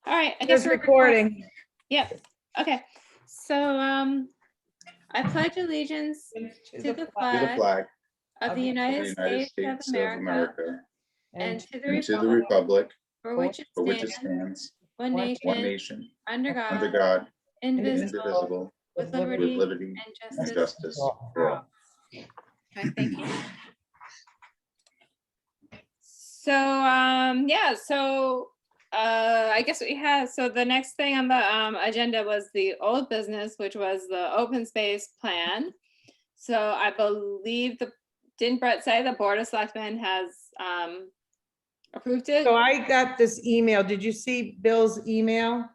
All right, I There's guess we're recording. Yep. Okay. So I pledge allegiance to the To the flag flag of the of United the United States of States of America America and to the and to the republic republic for which it for which it stands, stands, one one nation, nation, under under God, God, indivisible, indivisible, with with liberty liberty and and justice justice for for all. all. Okay, thank you. So yeah, so I guess we have, so the next thing on the agenda was the old business, which was the open space plan. So I believe didn't Brett say the Board of Selectmen has approved it? So I got this email. Did you see Bill's email?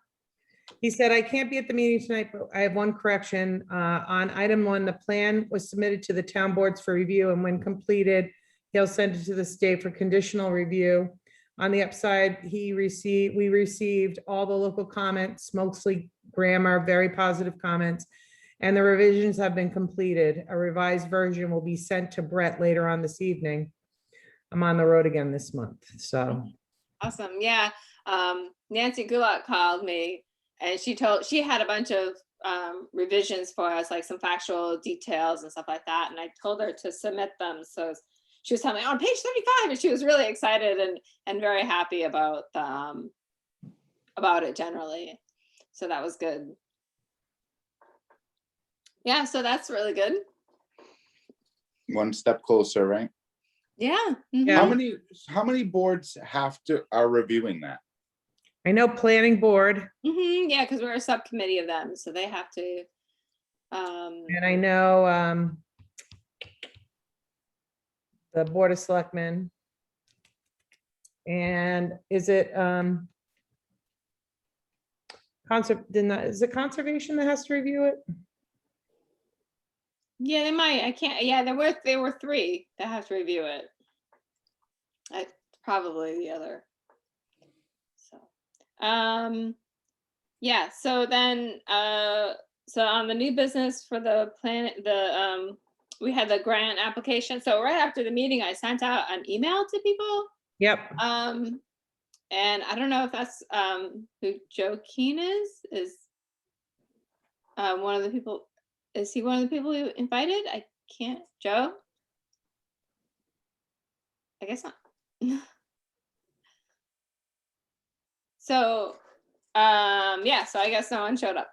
He said, I can't be at the meeting tonight, but I have one correction. On item 1, the plan was submitted to the town boards for review, and when completed, he'll send it to the state for conditional review. On the upside, we received all the local comments, mostly grammar, very positive comments, and the revisions have been completed. A revised version will be sent to Brett later on this evening. I'm on the road again this month, so. Awesome, yeah. Nancy Gulak called me and she had a bunch of revisions for us, like some factual details and stuff like that. And I told her to submit them. So she was telling me on page 35, and she was really excited and very happy about it generally. So that was good. Yeah, so that's really good. One step closer, right? Yeah. Yeah. How many boards are reviewing that? I know planning board, Yeah, because we're a subcommittee of them, so they have to. and I know the Board of Selectmen. And is it is it conservation that has to review it? Yeah, they might. I can't. Yeah, there were 3 that have to review it. Probably the other. So, yeah. So then, so on the new business for the plan, we had the grant application. So right after the meeting, I sent out an email to people. Yep. And I don't know if that's who Joe Keen is one of the people. Is he one of the people who invited? I can't. Joe? I guess not. So, yeah, so I guess no one showed up.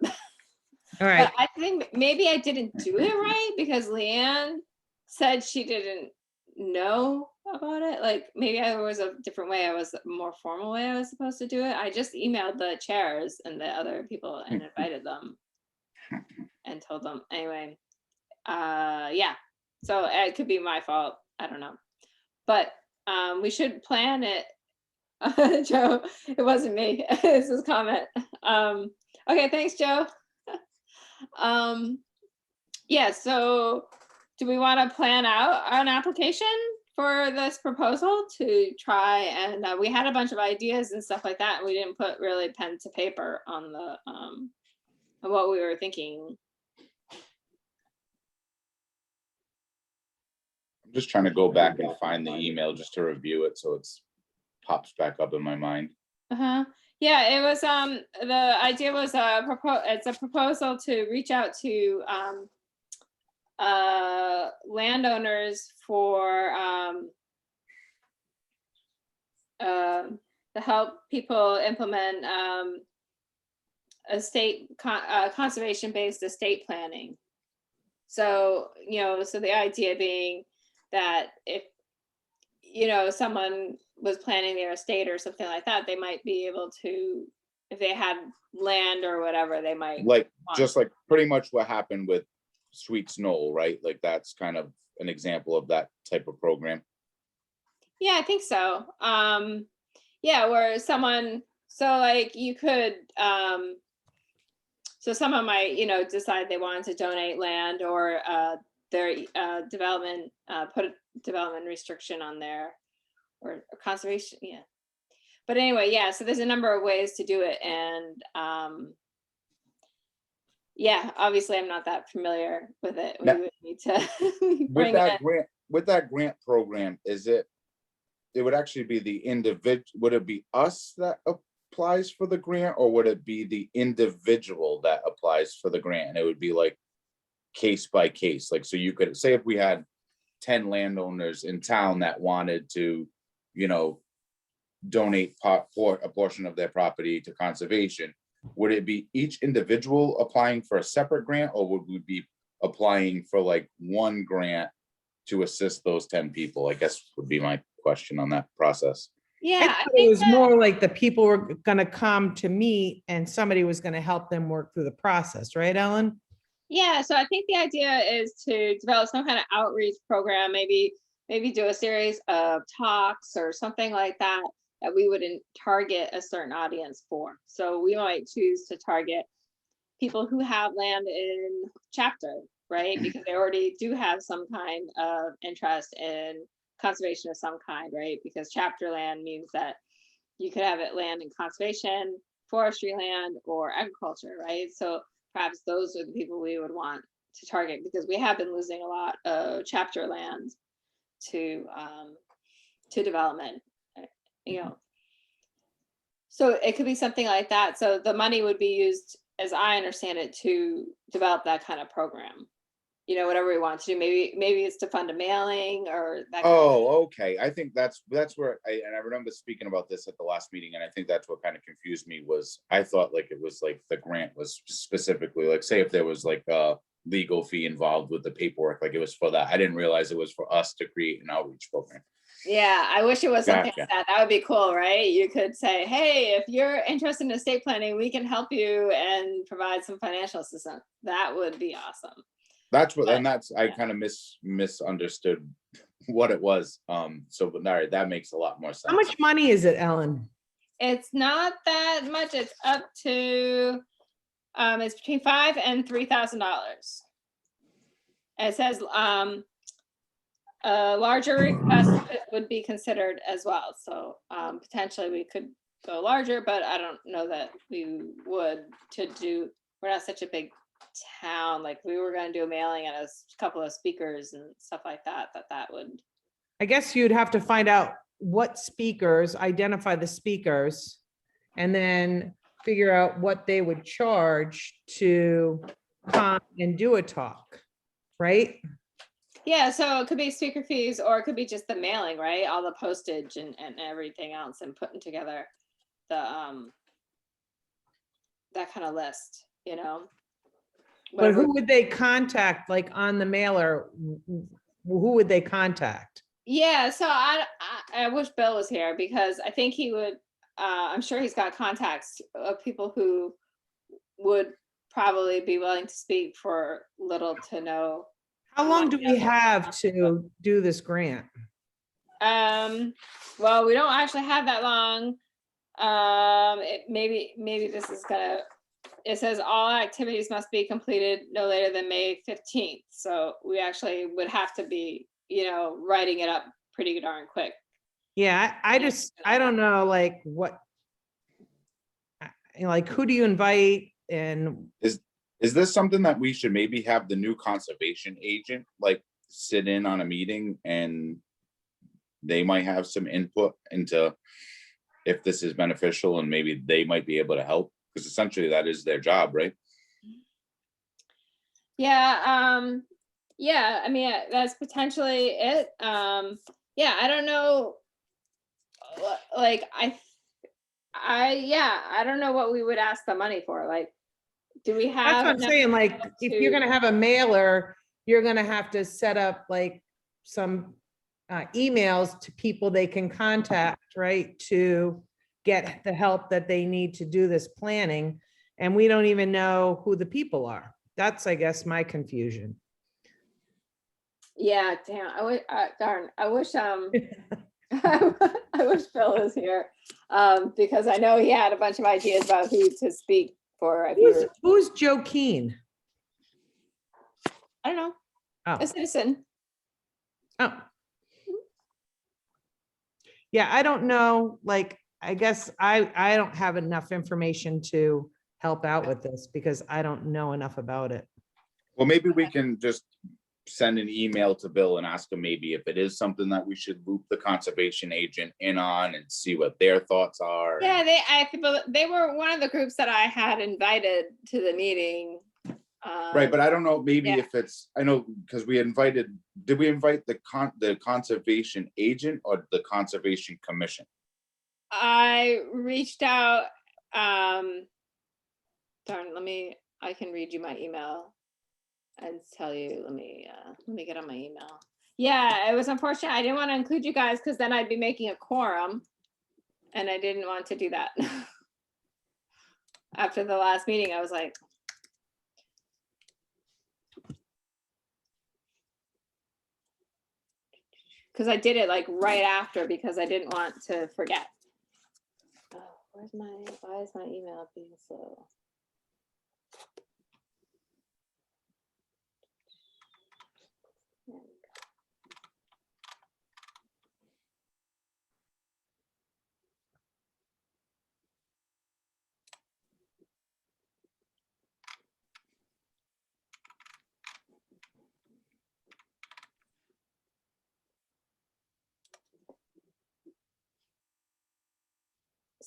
All right. But I think maybe I didn't do it right because Leanne said she didn't know about it. Like maybe there was a different way, a more formal way I was supposed to do it. I just emailed the chairs and the other people and invited them and told them anyway. Yeah, so it could be my fault. I don't know, but we should plan it. Joe, it wasn't me. It's his comment. Okay, thanks, Joe. Yeah, so do we want to plan out an application for this proposal to try and we had a bunch of ideas and stuff like that. And we didn't put really pen to paper on the what we were thinking. I'm just trying to go back and find the email just to review it so it's pops back up in my mind. Yeah, it was the idea was it's a proposal to reach out to landowners for to help people implement conservation-based estate planning. So, so the idea being that if, someone was planning their estate or something like that, they might be able to, if they had land or whatever, they might. Just like pretty much what happened with Sweets Knoll, right? Like that's kind of an example of that type of program. Yeah, I think so. Yeah, where someone, so like you could, so someone might, decide they wanted to donate land or their development, put a development restriction on there or conservation, yeah. But anyway, yeah, so there's a number of ways to do it. And yeah, obviously I'm not that familiar with it. We would need to bring with that grant program, it would actually be the individual, would it be us that applies for the grant, or would it be the individual that applies for the grant? And it would be like case by case, like, so you could say if we had 10 landowners in town that wanted to, you know, donate for a portion of their property to conservation, would it be each individual applying for a separate grant, or would we be applying for like one grant to assist those 10 people? I guess would be my question on that process. I Yeah, I thought it think was that, more like the people were gonna come to meet and somebody was gonna help them work through the process, right, Ellen? yeah, so I think the idea is to develop some kind of outreach program, maybe do a series of talks or something like that, that we wouldn't target a certain audience for. So we might choose to target people who have land in chapter, right? Because they already do have some kind of interest in conservation of some kind, right? Because chapter land means that you could have it land in conservation, forestry land, or agriculture, right? So perhaps those are the people we would want to target, because we have been losing a lot of chapter land to development, you know. So it could be something like that. So the money would be used, as I understand it, to develop that kind of program. You know, whatever we want to do. Maybe it's to fund a mailing or that. Oh, okay. I think that's where and I remember speaking about this at the last meeting, and I think that's what kind of confused me. Was I thought like it was like the grant was specifically like, say if there was like a legal fee involved with the paperwork, like it was for that. I didn't realize it was for us to create an outreach program. Yeah, I wish it was something Gotcha. like that. That would be cool, right? You could say, hey, if you're interested in estate planning, we can help you and provide some financial assistance. That would be awesome. That's what, But, and that's, I yeah. kind of misunderstood what it was. So, but all right, that makes a lot more sense. How much money is it, Ellen? It's not that much. It's up to, it's between $5,000 and $3,000. It says a larger request would be considered as well. So potentially we could go larger, but I don't know that we would we're not such a big town. Like we were going to do a mailing and a couple of speakers and stuff like that, that would. I guess you'd have to find out what speakers, identify the speakers, and then figure out what they would charge to come and do a talk, right? Yeah, so it could be speaker fees, or it could be just the mailing, right? All the postage and everything else, and putting together the that kind of list, you know. But who would they contact, like on the mailer? Who would they contact? Yeah, so I wish Bill was here, because I think he would, I'm sure he's got contacts of people who would probably be willing to speak for little to no. How long do we have to do this grant? Well, we don't actually have that long. Maybe this is gonna, it says all activities must be completed no later than May 15th. So we actually would have to be, you know, writing it up pretty darn quick. Yeah, I don't know, like what, like who do you invite, and Is this something that we should maybe have the new conservation agent like sit in on a meeting, and they might have some input into if this is beneficial, and maybe they might be able to help, because essentially that is their job, right? Yeah, yeah, I mean, that's potentially it. Yeah, I don't know. Like I don't know what we would ask the money for. Like, do we that's have what I'm enough saying, like, if you're gonna have a mailer, you're gonna have to set up like some emails to people they can contact, right, to get the help that they need to do this planning, and we don't even know who the people are. That's, I guess, my confusion. Yeah, damn, darn, I wish I wish Phil was here, because I know he had a bunch of ideas about who to speak for. If you were, Who's Joe Keen? I don't know, Oh, a citizen. oh. Yeah, I don't know, like, I guess I don't have enough information to help out with this because I don't know enough about it. Well, maybe we can just send an email to Bill and ask him maybe if it is something that we should loop the conservation agent in on and see what their thoughts are. Yeah, they were one of the groups that I had invited to the meeting. Right, but I don't know, maybe yeah. if it's, I know, because did we invite the conservation agent or the conservation commission? I reached out, darn, I can read you my email and tell you, let me get on my email. Yeah, it was unfortunate. I didn't want to include you guys because then I'd be making a quorum and I didn't want to do that. After the last meeting, I was like, because I did it like right after because I didn't want to forget. Oh, why is my email being slow? There we go.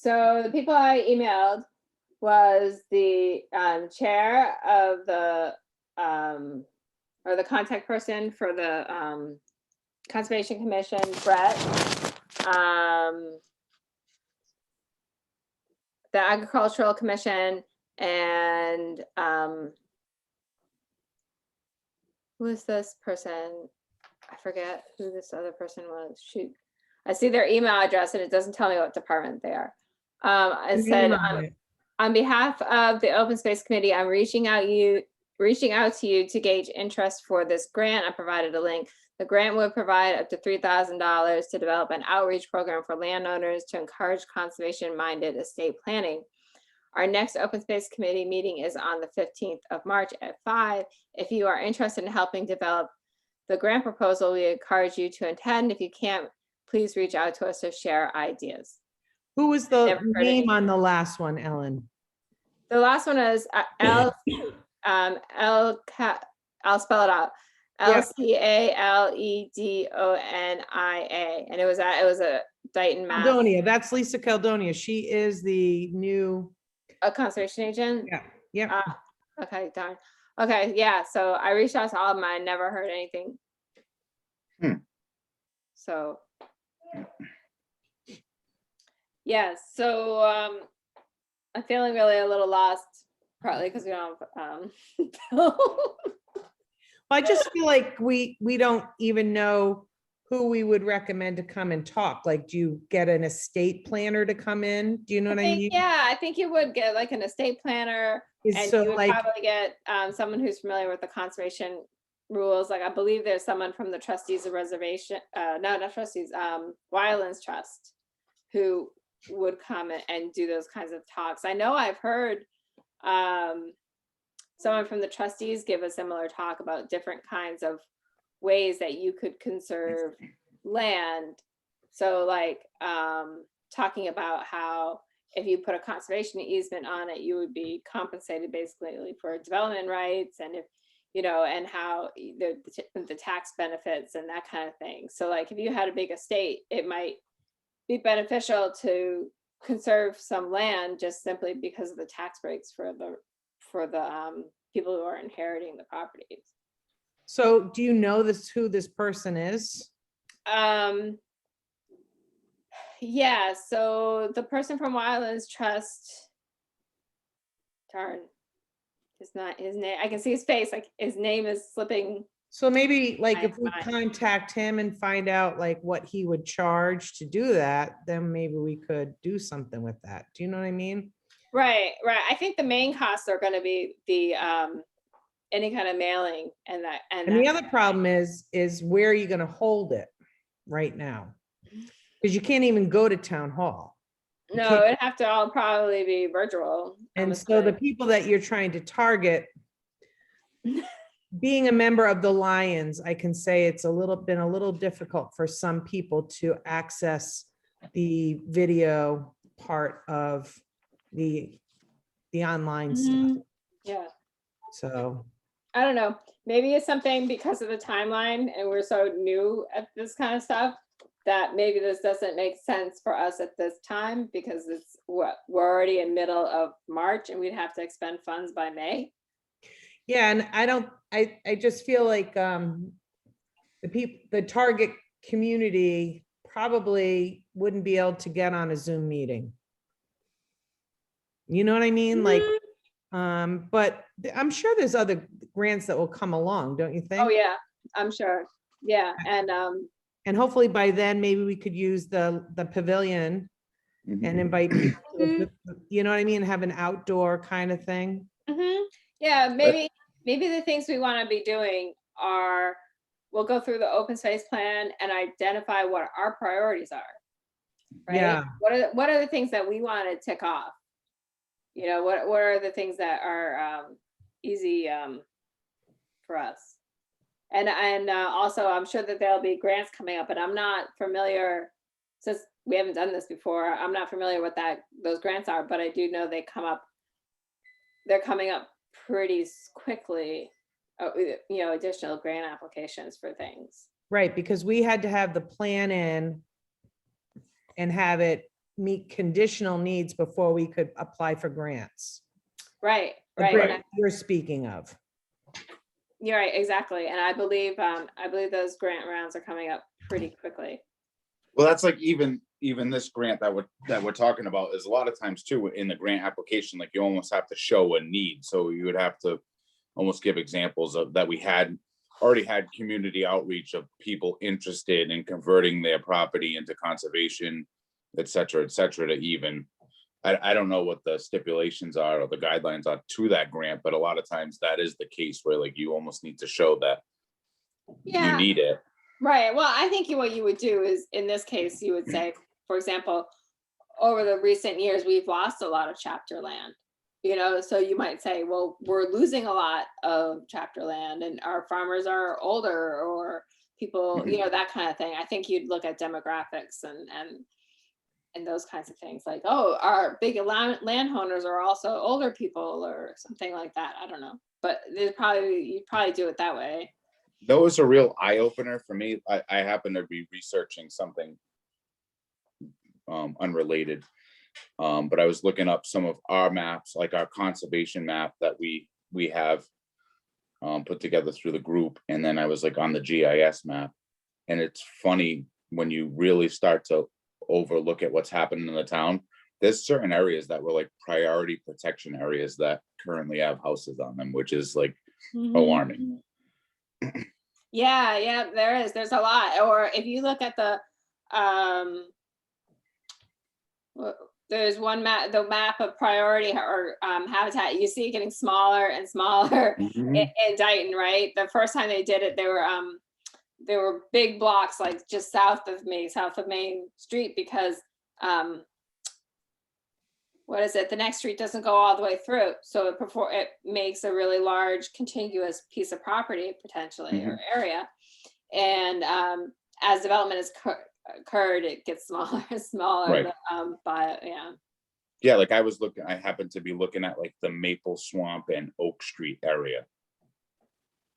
So the people I emailed was the chair of the or the contact person for the Conservation Commission, Brett, the Agricultural Commission, and who is this person? I forget who this other person was. Shoot, I see their email address and it doesn't tell me what department they are. I said, on behalf of the Open Space Committee, I'm reaching out to you to gauge interest for this grant. I provided a link. The grant would provide up to $3,000 to develop an outreach program for landowners to encourage conservation-minded estate planning. Our next Open Space Committee meeting is on the 15th of March at 5. If you are interested in helping develop the grant proposal, we encourage you to attend. If you can't, please reach out to us to share ideas. Who was the name on the last one, Ellen? The last one is I'll spell it out. LCALEDONIA, and it was a Dayton, Mass. Caldonia. That's Lisa Caldonia. She is the new conservation agent. Yeah. Okay, darn. Okay, yeah. So I reached out to all of them. I never heard anything. So yeah, so I'm feeling really a little lost, partly because we don't have Bill. I just feel like we don't even know who we would recommend to come and talk. Like, do you get an estate planner to come in? Do you know what I mean? Yeah, I think you would get like an estate planner, and you would probably get someone who's familiar with the conservation rules. Like I believe there's someone from the trustees of reservation, no, not trustees, Wildlands Trust, who would come and do those kinds of talks. I know I've heard someone from the trustees give a similar talk about different kinds of ways that you could conserve land. So like talking about how if you put a conservation easement on it, you would be compensated basically for development rights, and if you know, and how the tax benefits and that kind of thing. So like if you had a big estate, it might be beneficial to conserve some land just simply because of the tax breaks for the people who are inheriting the properties. So do you know who this person is? Yeah, so the person from Wildlands Trust, darn, it's not his name. I can see his face, like his name is slipping. So maybe like if we contact him and find out like what he would charge to do that, then maybe we could do something with that. Do you know what I mean? Right. I think the main costs are going to be the any kind of mailing and that. And the other problem is where are you going to hold it right now? Because you can't even go to town hall. No, it'd have to all probably be virtual. And so the people that you're trying to target, being a member of the Lions, I can say it's been a little difficult for some people to access the video part of the online stuff. Yeah. So I don't know, maybe it's something because of the timeline and we're so new at this kind of stuff that maybe this doesn't make sense for us at this time because it's what, we're already in middle of March and we'd have to expend funds by May. Yeah, and I just feel like the target community probably wouldn't be able to get on a Zoom meeting. You know what I mean? Like, but I'm sure there's other grants that will come along, don't you Oh, think? yeah, I'm sure. Yeah, And hopefully by then, maybe we could use the pavilion and invite people, you know what I mean? Have an outdoor kind of thing. yeah, maybe the things we want to be doing are, we'll go through the open space plan and identify what our priorities are. Right? Yeah. What are the things that we want to tick off? You know, what are the things that are easy for us? And also, I'm sure that there'll be grants coming up, but I'm not familiar, since we haven't done this before, I'm not familiar with those grants are, but I do know they're coming up pretty quickly, you know, additional grant applications for things. Right, because we had to have the plan in and have it meet conditional needs before we could apply for grants. Right, The right. grant you're speaking of. You're right, exactly. And I believe those grant rounds are coming up pretty quickly. Well, that's like even this grant that we're talking about is a lot of times too, in the grant application, like you almost have to show a need. So you would have to almost give examples of that. We already had community outreach of people interested in converting their property into conservation, et cetera, to even, I don't know what the stipulations are or the guidelines are to that grant, but a lot of times that is the case where like you almost need to show that you need it. Right. Well, I think what you would do is, in this case, you would say, for example, over the recent years, we've lost a lot of chapter land, you know, so you might say, well, we're losing a lot of chapter land and our farmers are older, or people, you know, that kind of thing. I think you'd look at demographics and those kinds of things, like, oh, our big landowners are also older people or something like that. I don't know, but you'd probably do it that way. That was a real eye opener for me. I happen to be researching something unrelated, but I was looking up some of our maps, like our conservation map that we have put together through the group, and then I was like on the GIS map, and it's funny when you really start to overlook at what's happening in the town. There's certain areas that were like priority protection areas that currently have houses on them, which is like alarming. Yeah, there's a lot. Or if you look at the there's one map, the map of priority or habitat, you see it getting smaller and smaller in Dighton, right? The first time they did it, there were big blocks like just south of Main Street, because what is it? The next street doesn't go all the way through. So it makes a really large contiguous piece of property potentially, or area. And as development has occurred, it gets smaller and smaller. Right. Yeah, like I happened to be looking at like the Maple Swamp and Oak Street area.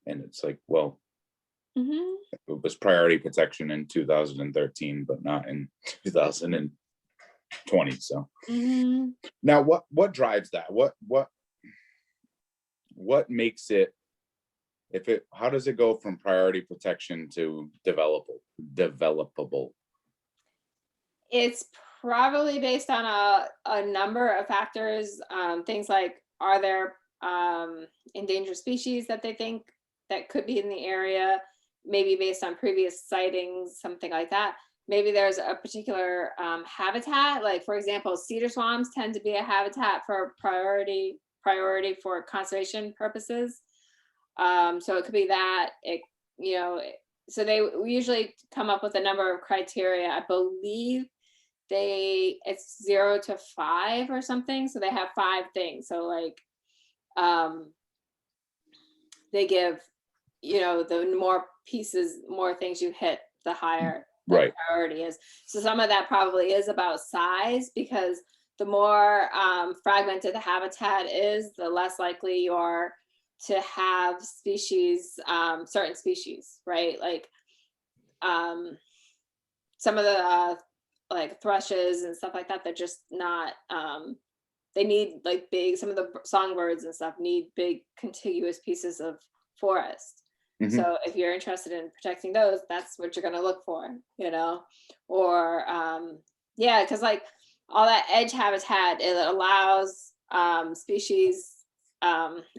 And it's like, well, it was priority protection in 2013, but not in 2020. So now what drives that? What makes it, how does it go from priority protection to developable? It's probably based on a number of factors, things like, are there endangered species that they think that could be in the area, maybe based on previous sightings, something like that. Maybe there's a particular habitat, like for example, cedar swamps tend to be a habitat for priority for conservation purposes. So it could be that, so they usually come up with a number of criteria. I believe it's 0 to 5 or something. So they have 5 things. So like, they give, the more pieces, more things you hit, the higher the priority is. So some of that probably is about size, because the more fragmented the habitat is, the less likely you are to have species, certain species, right? Like some of the like thrushes and stuff like that, they're just not, they need like big, some of the songbirds and stuff need big contiguous pieces of forest. Mhm. So if you're interested in protecting those, that's what you're gonna look for, or yeah, because like all that edge habitat, it allows species,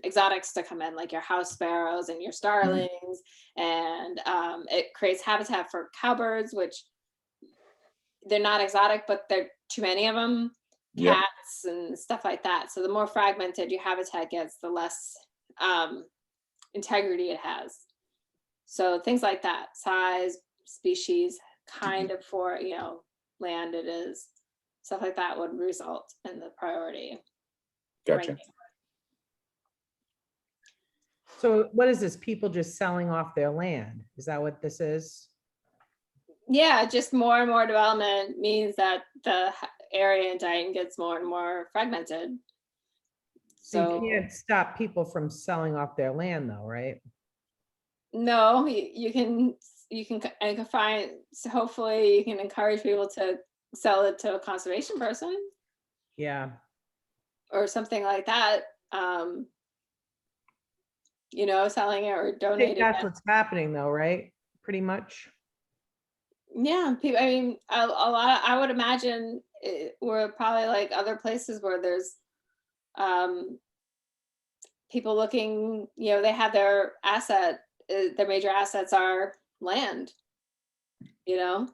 exotics to come in, like your house sparrows and your starlings, and it creates habitat for cowbirds, which they're not exotic, but there are too many of them, Yeah, cats and stuff like that. So the more fragmented your habitat gets, the less integrity it has. So things like that, size, species, kind of for, land it is, stuff like that would result in the priority gotcha. ranking. So what is this? People just selling off their land? Is that what this is? Yeah, just more and more development means that the area in Dayton gets more and more fragmented. So So you can't stop people from selling off their land though, right? no, I can find, so hopefully you can encourage people to sell it to a conservation person Yeah. or something like that. Selling it or I think donating that's it. what's happening though, right? Pretty much. Yeah, people, I mean, a lot, I would imagine we're probably like other places where there's people looking, they have their their major assets are land, Yeah.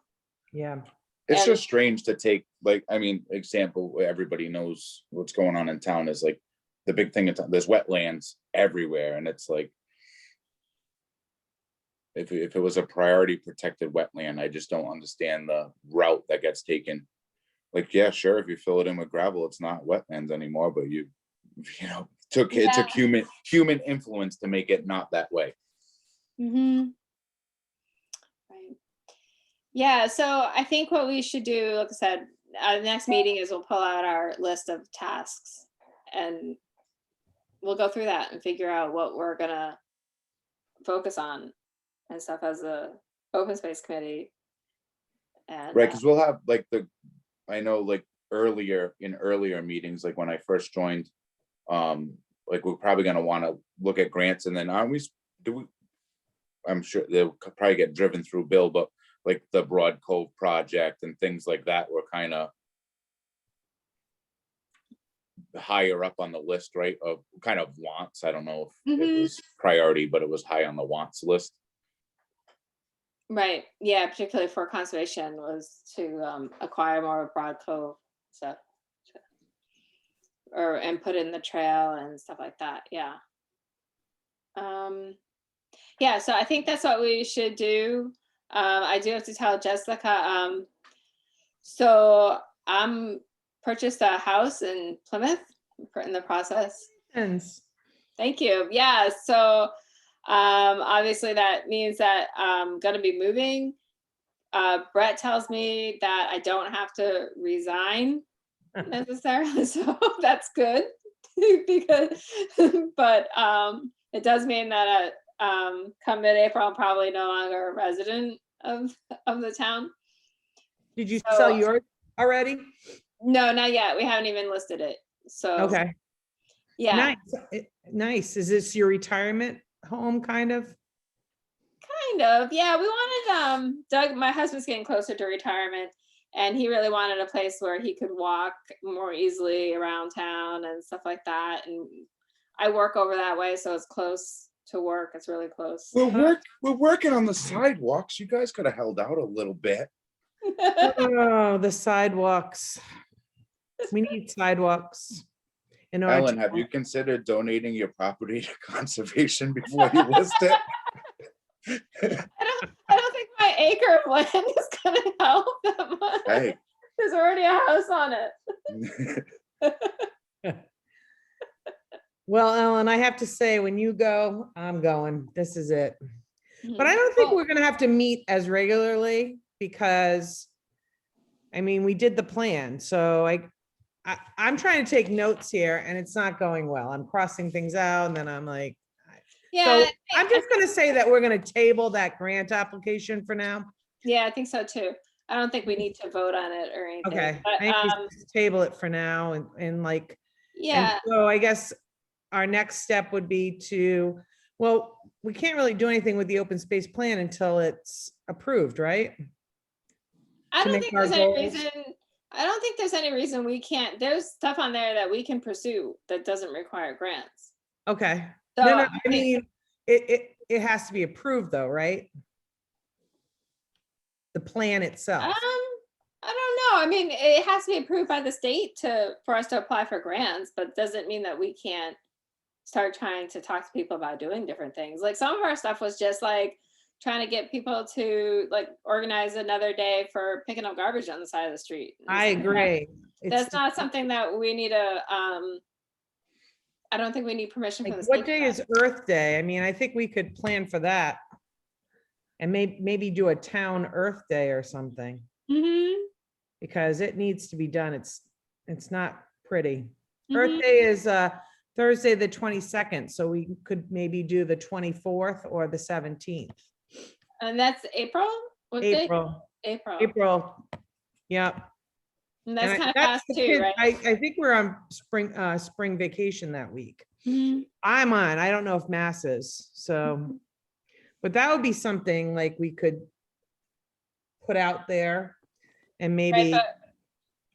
It's and just strange to take, like, I mean, example, where everybody knows what's going on in town is like the big thing in town, there's wetlands everywhere, and it's like if it was a priority protected wetland, I just don't understand the route that gets taken. Like, yeah, sure, if you fill it in with gravel, it's not wetlands anymore, but it yeah. took human influence to make it not that way. Mm-hmm. Right. Yeah, so I think what we should do, like I said, the next meeting is we'll pull out our list of tasks and we'll go through that and figure out what we're gonna focus on and stuff as a open space committee. And Right, because we'll have like I know like earlier meetings, like when I first joined, like we're probably gonna want to look at grants, and then I'm sure they'll probably get driven through Bill, but like the Broad Cove project and things like that were kind of higher up on the list, right? Of kind of wants. I don't know if it was priority, but it was high on the wants list. right, yeah, particularly for conservation was to acquire more Broad Cove stuff, and put in the trail and stuff like that. Yeah. Yeah, so I think that's what we should do. I do have to tell Jessica. So I'm purchased a house in Plymouth in the process. And Thank you. Yeah, so obviously that means that I'm gonna be moving. Brett tells me that I don't have to resign necessarily, so that's good because, but it does mean that come mid-April, I'm probably no longer a resident of the town. did you So sell yours already? no, not yet. We haven't even listed it. So Okay. yeah, Nice. Nice. Is this your retirement home kind of? kind of. Yeah, we wanted Doug, my husband's getting closer to retirement, and he really wanted a place where he could walk more easily around town and stuff like that. And I work over that way, so it's close to work. It's really close. We're working on the sidewalks. You guys could have held out a little bit. Oh, the sidewalks. We need sidewalks. In order Ellen, have you considered donating your property to conservation before you list it? I don't think my acre of land is gonna help that much. Hey. There's already a house on it. Well, Ellen, I have to say, when you go, I'm going. This is it. But I don't think Well, we're gonna have to meet as regularly because, I mean, we did the plan, so I'm trying to take notes here and it's not going well. I'm crossing things out and then I'm like, Yeah, So I'm just gonna say that we're gonna table that grant application for now. yeah, I think so too. I don't think we need to vote on it or anything, Okay, but, I think we should just table it for now and like, and yeah, so I guess our next step would be to, well, we can't really do anything with the open space plan until it's approved, right? I To don't make think our there's any goals. reason, I don't think there's any reason we can't, there's stuff on there that we can pursue that doesn't require grants. Okay. So, No, no, I I mean, mean, it has to be approved though, right? The plan itself. I don't know. I mean, it has to be approved by the state for us to apply for grants, but doesn't mean that we can't start trying to talk to people about doing different things. Like some of our stuff was just like trying to get people to like organize another day for picking up garbage on the side of the street. and I stuff like that. agree. It's That's not something that we need to, I don't think we need permission from like, the state. what day is Earth Day? I mean, I think we could plan for that. And maybe do a town Earth Day or something, because it needs to be done. It's not pretty. Earth Day is Thursday, the 22nd, so we could maybe do the 24th or the 17th. And that's April? What day? April, April. yep. And that's And kind of that's fast the too, kid- right? I think we're on spring vacation that week. I'm on, I don't know if Mass is, so, but that would be something like we could put out there and maybe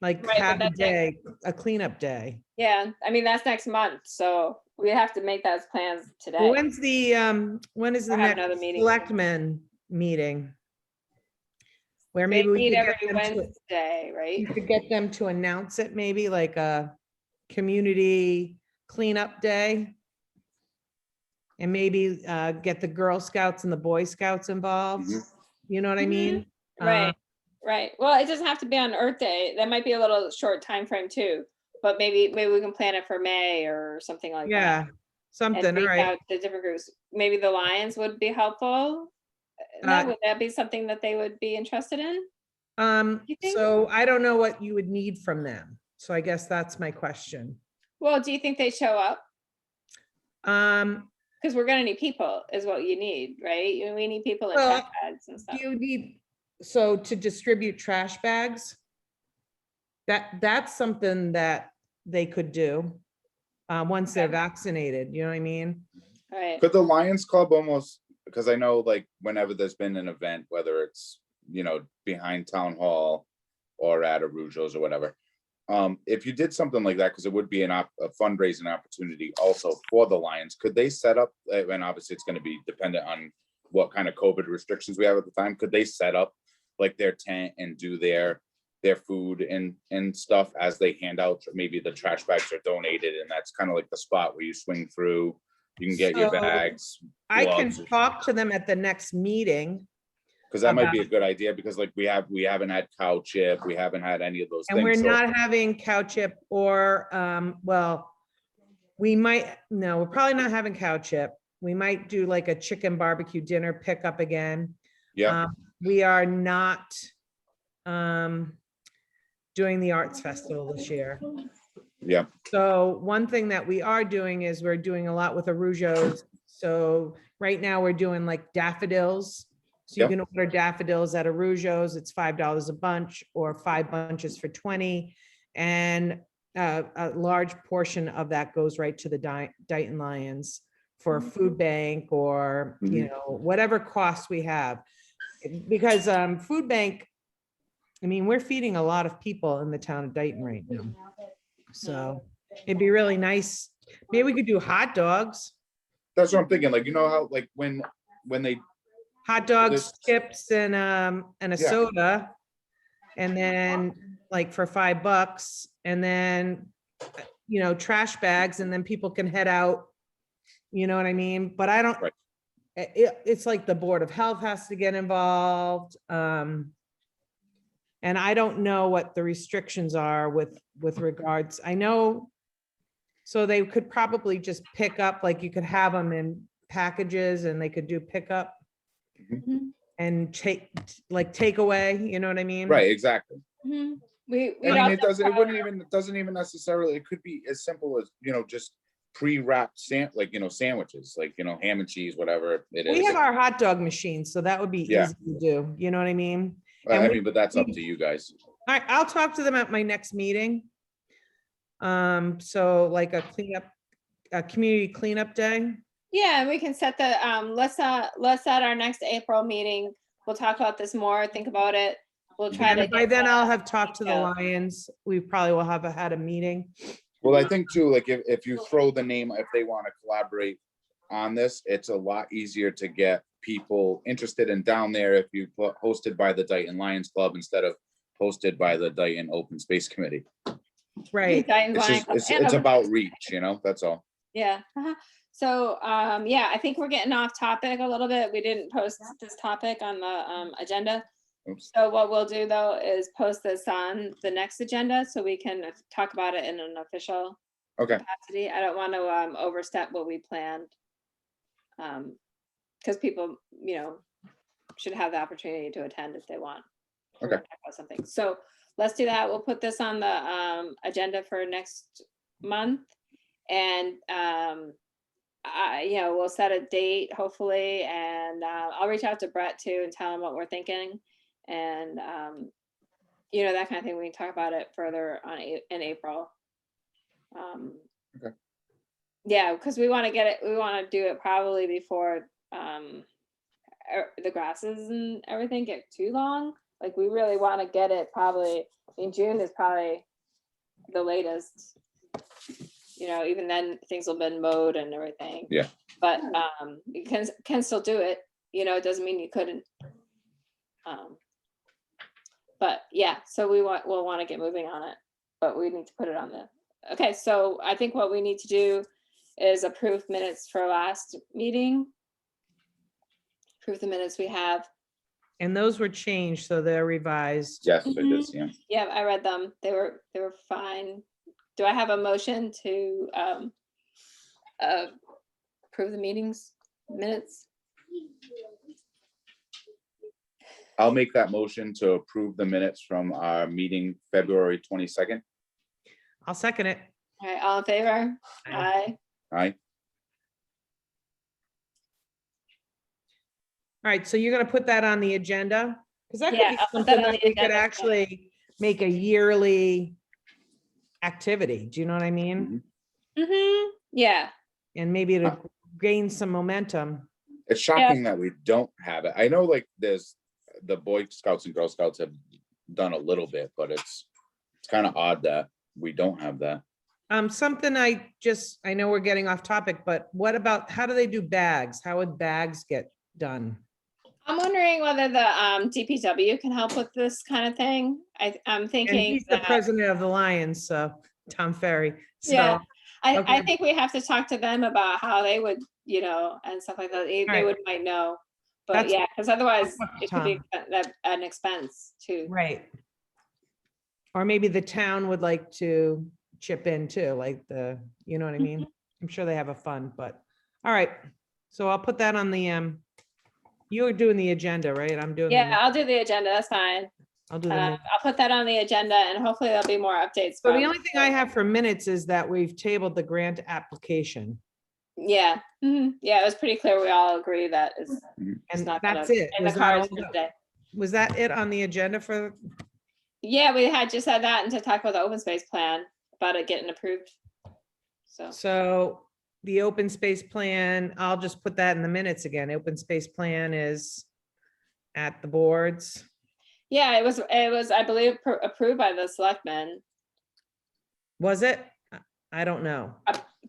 like right, but have a that's day, a cleanup day. Yeah, I mean, that's next month, so we have to make those plans today. When is the Or have next another meeting. selectmen meeting? Where They maybe we meet could every get them to, Wednesday, right? you could get them to announce it, maybe like a community cleanup day. And maybe get the Girl Scouts and the Boy Scouts involved. Mhm. You know what I mean? Right, right. Well, it doesn't have to be on Earth Day. That might be a little short time frame too. But maybe we can plan it for May or something like that. Yeah, And something, all reach right. out to different groups. Maybe the Lions would be helpful. Would that be something that they would be interested in? You think? So I don't know what you would need from them. So I guess that's my question. Well, do you think they show up? Um, Because we're gonna need people, is what you need, right? We need people in Well, trash bags and stuff. do you need, so to distribute trash bags? That's something that they could do, once they're vaccinated, you know what I mean? All right. Could the Lions Club almost, because I know like whenever there's been an event, whether it's, behind town hall or at Arujo's or whatever. If you did something like that, because it would be a fundraising opportunity also for the Lions, could they set up, and obviously it's going to be dependent on what kind of COVID restrictions we have at the time, could they set up like their tent and do their food and stuff as they hand out, maybe the trash bags are donated and that's kind of like the spot where you swing through, you can get your So, bags. I can gloves, talk to them at the next meeting. because that might be a good idea, because like we haven't had cow chip, we haven't had any of those And we're things. So not having cow chip or, well, we're probably not having cow chip. We might do like a chicken barbecue dinner pickup again. yeah, We are not doing the arts festival this year. yeah, So one thing that we are doing is we're doing a lot with Arujo's. So right now we're doing like daffodils. So you Yep. can order daffodils at Arujo's. It's $5 a bunch or 5 bunches for 20. And a large portion of that goes right to the Dayton Lions for a food bank or, whatever costs we have. Because food bank, I mean, we're feeding a lot of people in the town of Dayton right now. So it'd be really nice. Maybe we could do hot dogs, that's what I'm thinking. Like, how like when they, hot dogs, This- chips and a Yeah. soda. And then like for $5 and then, trash bags and then people can head out. You know what I mean? But I don't, Right. it's like the Board of Health has to get involved. And I don't know what the restrictions are with regards, I know. So they could probably just pick up, like you could have them in packages and they could do pickup. And take away, you know what I mean? right, exactly. We I mean, it doesn't even necessarily, it could be as simple as, just pre-wrapped sandwiches, like, ham and cheese, whatever it We is. have our hot dog machine, so that would be Yeah. easy to do. You know what I mean? I and mean, but that's up to you guys. All right, I'll talk to them at my next meeting. So like a community cleanup day. Yeah, and we can set the, let's set our next April meeting. We'll talk about this more, think about it. We'll try to. And by get then that I'll have talked to the detailed. Lions. We probably will have had a meeting. Well, I think too, like if you throw the name, if they want to collaborate on this, it's a lot easier to get people interested in down there if you put hosted by the Dayton Lions Club instead of hosted by the Dayton Open Space Committee. Right. Dayton It's Lions just, Club and it's Open about Space. reach, that's all. Yeah. So, yeah, I think we're getting off topic a little bit. We didn't post this topic on the agenda. Oops. So what we'll do though is post this on the next agenda so we can talk about it in an official Okay, capacity. I don't want to overstep what we planned. Because people, should have the opportunity to attend if they want. We're Okay. gonna talk about something. So let's do that. We'll put this on the agenda for next month. And we'll set a date hopefully, and I'll reach out to Brett too and tell him what we're thinking. And that kind of thing. We can talk about it further in April. Okay. Yeah, because we want to get it. We want to do it probably before the grasses and everything get too long. Like we really want to get it probably in June is probably the latest. Even then things will have been mowed and everything. Yeah. But you can still do it. It doesn't mean you couldn't. But yeah, so we'll want to get moving on it, but we need to put it on the. Okay, so I think what we need to do is approve minutes for last meeting. Approve the minutes we have. And those were changed, so they're revised. yes, I did see 'em. Yeah, I read them. They were fine. Do I have a motion to approve the meetings minutes? I'll make that motion to approve the minutes from our meeting February 22nd. I'll second it. All right, all in favor? Aye. Aye. All right, so you're gonna put that on the agenda? Because that could Yeah, be I'll put that something on that the we could agenda. actually make a yearly activity. Do you know what I mean? Yeah. And maybe it'll gain some momentum. It's shocking that we don't have it. I know like there's the Boy Scouts and Girl Scouts have done a little bit, but it's kind of odd that we don't have that. Something I know we're getting off topic, but what about, how do they do bags? How would bags get done? I'm wondering whether the DPW can help with this kind of thing. I'm And thinking he's the that, president of the Lions, so Tom Ferry. yeah, So, I okay. think we have to talk to them about how they would, and stuff like that. They Right. might know. But That's- yeah, because otherwise I'll talk to it could be Tom. an expense too. Right. Or maybe the town would like to chip in too, like you know what I mean? I'm sure they have a fund, but, all right. So I'll put that on the, you're doing the agenda, right? I'm doing. Yeah, I'll do the agenda. That's fine. I'll do the. I'll put that on the agenda and hopefully there'll be more updates. So the from- only thing I have for minutes is that we've tabled the grant application. Yeah, yeah, it was pretty clear. We all agree that it's And not that's gonna- it. in the Was that cards all for the- today. Was that it on the agenda for, Yeah, we had just had that and to talk about the open space plan, about it getting approved. So, the open space plan, I'll just put that in the minutes again. Open space plan is at the boards. yeah, it was, I believe, approved by the selectmen. Was it? I don't know.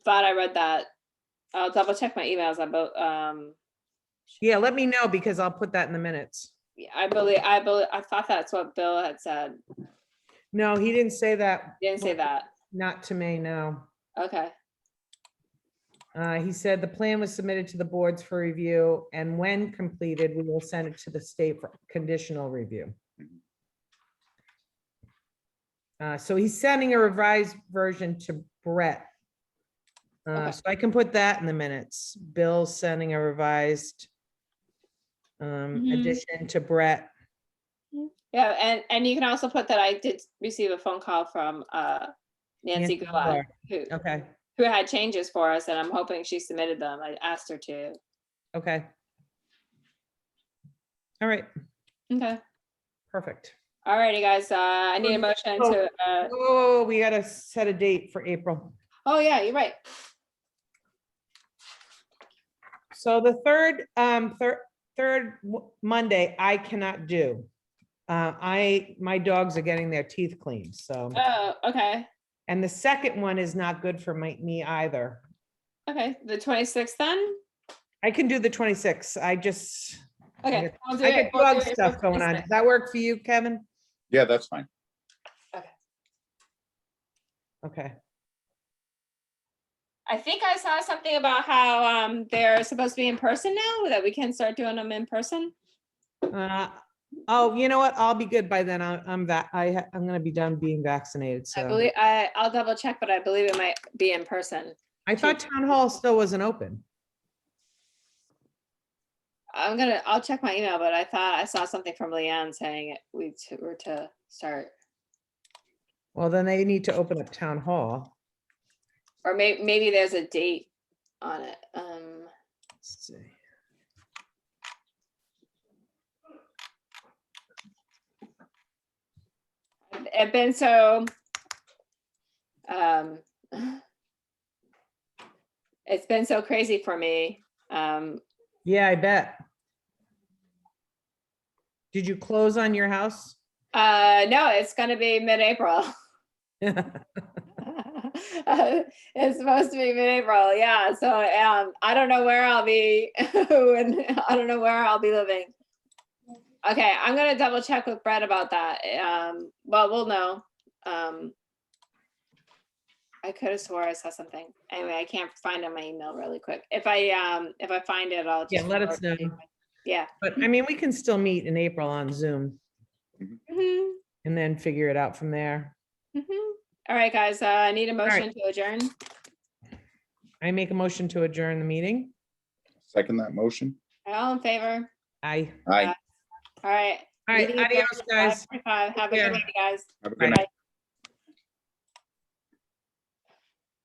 Thought I read that. I'll double check my emails about, Yeah, let me know because I'll put that in the minutes. I thought that's what Bill had said. No, he didn't say that. He didn't say that. Not to me, no. Okay, He said the plan was submitted to the boards for review, and when completed, we will send it to the state for conditional review. So he's sending a revised version to Brett. Okay. So I can put that in the minutes. Bill's sending a revised addition to Brett. yeah, and you can also put that I did receive a phone call from Nancy Nancy Gulad, who, Okay, who had changes for us, and I'm hoping she submitted them. I asked her to. Okay. All right, Okay. perfect. Alrighty, guys, I need a motion to, Oh, we gotta set a date for April. oh yeah, you're right. So the third Monday, I cannot do. My dogs are getting their teeth cleaned, so, Oh, okay. and the second one is not good for me either. Okay, the 26th then? I can do the 26th. I just, Okay. We'll do I it. get We'll do dog it stuff April going on. 26th. Does that work for you, Kevin? Yeah, that's fine. Okay. I think I saw something about how they're supposed to be in person now, that we can start doing them in person. Oh, you know what? I'll be good by then. I'm gonna be done being vaccinated, I so. believe, I'll double check, but I believe it might be in person. I thought town hall still wasn't open. I'll check my email, but I thought I saw something from Leanne saying we were to start. Well, then they need to open up town hall. Or maybe there's a date on it. Let's see. It's been so, it's been so crazy for me. Yeah, I bet. Did you close on your house? No, it's gonna be mid-April. It's supposed to be mid-April, yeah. So I don't know where I'll be and I don't know where I'll be living. Okay, I'm gonna double check with Brett about that. Well, we'll know. I could have swore I saw something. Anyway, I can't find it on my email really quick. If I find it, I'll Yeah, just let us forward it. know. Yeah. But I mean, we can still meet in April on Zoom Mhm, and then figure it out from there. mhm. All right, guys, I need a right. motion to adjourn. I make a motion to adjourn the meeting. Second that motion. All in favor? Aye. Aye. All right. All right, Meeting adios, adjourned at guys. 5:45. Have a Take good care. night, guys. Have a good Bye. night.